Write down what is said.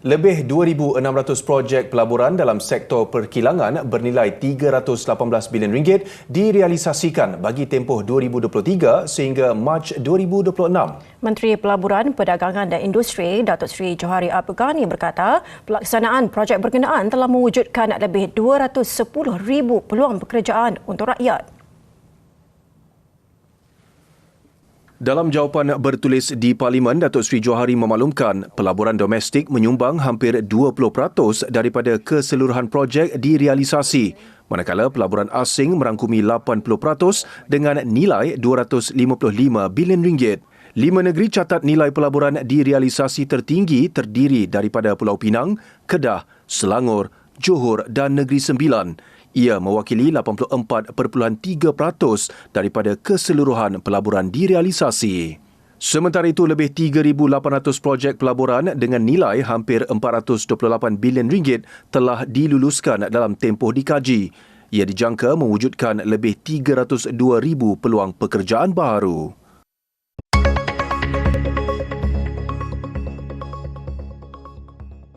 Lebih 2,600 projek pelaburan dalam sektor perkilangan bernilai RM318 bilion direalisasikan bagi tempoh 2023 sehingga Mac 2026. Menteri Pelaburan, Perdagangan dan Industri Datuk Seri Johari Abdul Ghani berkata, pelaksanaan projek berkenaan telah mewujudkan lebih 210,000 peluang pekerjaan untuk rakyat. Dalam jawapan bertulis di Parlimen, Datuk Seri Johari memaklumkan pelaburan domestik menyumbang hampir 20% daripada keseluruhan projek direalisasi, manakala pelaburan asing merangkumi 80% dengan nilai RM255 bilion. 5 negeri catat nilai pelaburan direalisasi tertinggi terdiri daripada Pulau Pinang, Kedah, Selangor, Johor dan Negeri Sembilan. Ia mewakili 84.3% daripada keseluruhan pelaburan direalisasi. Sementara itu, lebih 3,800 projek pelaburan dengan nilai hampir RM428 bilion telah diluluskan dalam tempoh dikaji. Ia dijangka mewujudkan lebih 302,000 peluang pekerjaan baru.